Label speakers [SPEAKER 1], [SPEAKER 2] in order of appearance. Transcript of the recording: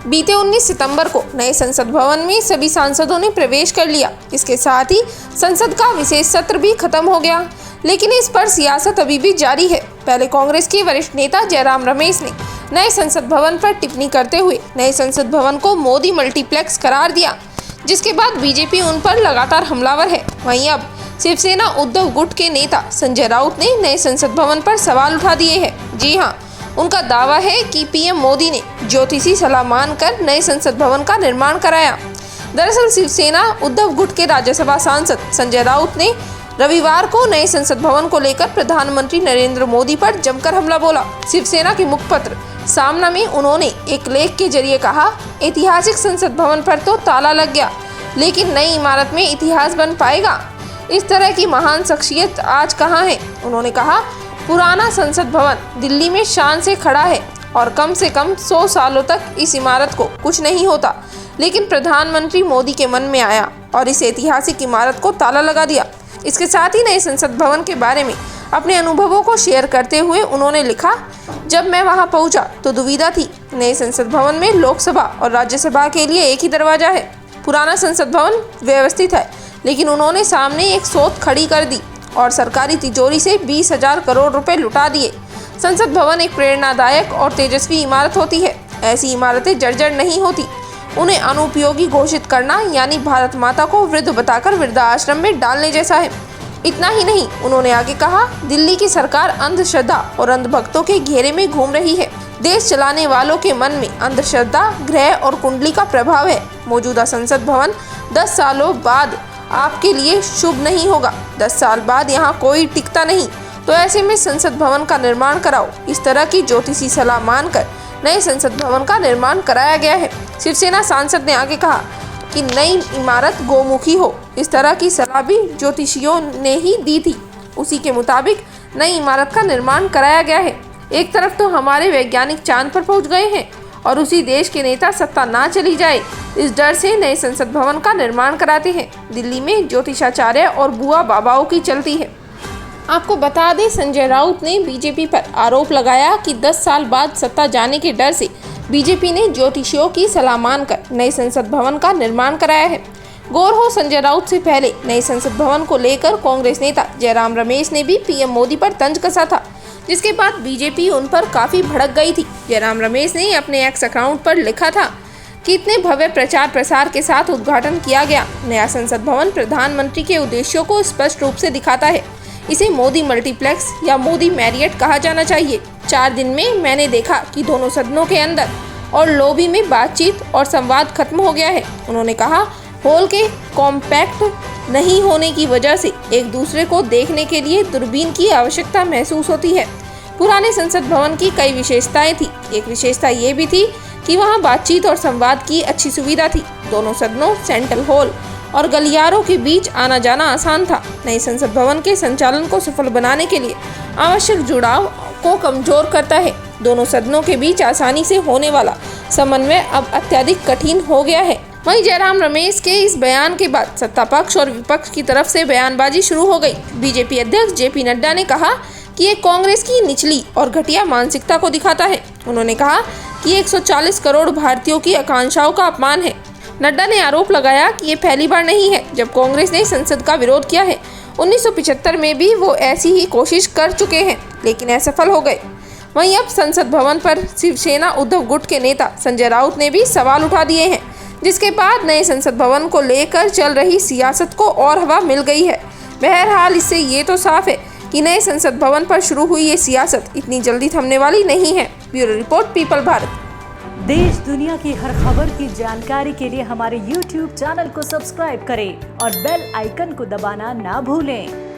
[SPEAKER 1] बीते 19 सितंबर को नए संसद भवन में सभी सांसदों ने प्रवेश कर लिया। इसके साथ ही संसद का विशेष सत्र भी खत्म हो गया, लेकिन इस पर सियासत अभी भी जारी है। पहले कांग्रेस के वरिष्ठ नेता जयराम रमेश ने नए संसद भवन पर टिप्पणी करते हुए नए संसद भवन को मोदी मल्टीप्लेक्स करार दिया, जिसके बाद बीजेपी उन पर लगातार हमलावर है। वहीं अब शिवसेना उद्धव गुट के नेता संजय राउत ने नए संसद भवन पर सवाल उठा दिए हैं। जी हां, उनका दावा है कि पीएम मोदी ने ज्योतिषी सलाह मानकर नए संसद भवन का निर्माण कराया। दरअसल शिवसेना उद्धव गुट के राज्यसभा सांसद संजय राउत ने रविवार को नए संसद भवन को लेकर प्रधानमंत्री नरेंद्र मोदी पर जमकर हमला बोला। शिवसेना के मुखपत्र सामना में उन्होंने एक लेख के जरिए कहा, ऐतिहासिक संसद भवन पर तो ताला लग गया, लेकिन नई इमारत में इतिहास बन पाएगा? इस तरह की महान शख्सियत आज कहाँ है? उन्होंने कहा, पुराना संसद भवन दिल्ली में शान से खड़ा है और कम से कम 100 सालों तक इस इमारत को कुछ नहीं होता, लेकिन प्रधानमंत्री मोदी के मन में आया और इस ऐतिहासिक इमारत को ताला लगा दिया। इसके साथ ही नए संसद भवन के बारे में अपने अनुभवों को शेयर करते हुए उन्होंने लिखा, जब मैं वहां पहुंचा तो दुविधा थी। नए संसद भवन में लोकसभा और राज्यसभा के लिए एक ही दरवाजा है। पुराना संसद भवन व्यवस्थित है, लेकिन उन्होंने सामने एक सोच खड़ी कर दी और सरकारी तिजोरी से 20,000 करोड़ रुपए लुटा दिए। संसद भवन एक प्रेरणादायक और तेजस्वी इमारत होती है। ऐसी इमारतें जर्जर नहीं होती। उन्हें अनुपयोगी घोषित करना यानी भारत माता को वृद्ध बताकर वृद्धाश्रम में डालने जैसा है। इतना ही नहीं, उन्होंने आगे कहा, दिल्ली की सरकार अंधश्रद्धा और अंधभक्तों के घेरे में घूम रही है। देश चलाने वालों के मन में अंधश्रद्धा, ग्रह और कुंडली का प्रभाव है। मौजूदा संसद भवन 10 सालों बाद आपके लिए शुभ नहीं होगा। 10 साल बाद यहाँ कोई टिकता नहीं, तो ऐसे में संसद भवन का निर्माण कराओ। इस तरह की ज्योतिषी सलाह मानकर नए संसद भवन का निर्माण कराया गया है। शिवसेना सांसद ने आगे कहा कि नई इमारत गोमुखी हो। इस तरह की सलाह भी ज्योतिषियों ने ही दी थी। उसी के मुताबिक नई इमारत का निर्माण कराया गया है। एक तरफ तो हमारे वैज्ञानिक चांद पर पहुंच गए हैं और उसी देश के नेता सत्ता ना चली जाए, इस डर से नए संसद भवन का निर्माण कराते हैं। दिल्ली में ज्योतिषाचार्य और बुआ बाबाओं की चलती है। आपको बता दें, संजय राउत ने बीजेपी पर आरोप लगाया कि 10 साल बाद सत्ता जाने के डर से बीजेपी ने ज्योतिषियों की सलाह मानकर नए संसद भवन का निर्माण कराया है। गौर हो, संजय राउत से पहले नए संसद भवन को लेकर कांग्रेस नेता जयराम रमेश ने भी पीएम मोदी पर तंज कसा था, जिसके बाद बीजेपी उन पर काफी भड़क गई थी। जयराम रमेश ने अपने एक्स अकाउंट पर लिखा था कि इतने भव्य प्रचार प्रसार के साथ उद्घाटन किया गया नया संसद भवन प्रधानमंत्री के उद्देश्यों को स्पष्ट रूप से दिखाता है। इसे मोदी मल्टीप्लेक्स या मोदी मैरियट कहा जाना चाहिए। 4 दिन में मैंने देखा कि दोनों सदनों के अंदर और लॉबी में बातचीत और संवाद खत्म हो गया है। उन्होंने कहा, हॉल के कॉम्पैक्ट नहीं होने की वजह से एक दूसरे को देखने के लिए दूरबीन की आवश्यकता महसूस होती है। पुराने संसद भवन की कई विशेषताएं थी। एक विशेषता ये भी थी कि वहां बातचीत और संवाद की अच्छी सुविधा थी। दोनों सदनों, सेंट्रल हॉल और गलियारों के बीच आना जाना आसान था। नए संसद भवन के संचालन को सफल बनाने के लिए आवश्यक जुड़ाव को कमजोर करता है। दोनों सदनों के बीच आसानी से होने वाला समन्वय अब अत्यधिक कठिन हो गया है। वहीं जयराम रमेश के इस बयान के बाद सत्ता पक्ष और विपक्ष की तरफ से बयानबाजी शुरू हो गई। बीजेपी अध्यक्ष जेपी नड्डा ने कहा कि ये कांग्रेस की निचली और घटिया मानसिकता को दिखाता है। उन्होंने कहा कि 140 करोड़ भारतीयों की आकांक्षाओं का अपमान है। नड्डा ने आरोप लगाया कि ये पहली बार नहीं है जब कांग्रेस ने संसद का विरोध किया है। 1975 में भी वो ऐसी ही कोशिश कर चुके हैं, लेकिन असफल हो गए। वहीं अब संसद भवन पर शिवसेना उद्धव गुट के नेता संजय राउत ने भी सवाल उठा दिए हैं, जिसके बाद नए संसद भवन को लेकर चल रही सियासत को और हवा मिल गई है। बहरहाल इससे ये तो साफ है कि नए संसद भवन पर शुरू हुई ये सियासत इतनी जल्दी थमने वाली नहीं है। Bureau report, people Bharat.
[SPEAKER 2] देश दुनिया की हर खबर की जानकारी के लिए हमारे YouTube चैनल को सब्सक्राइब करें और बेल आइकन को दबाना ना भूलें।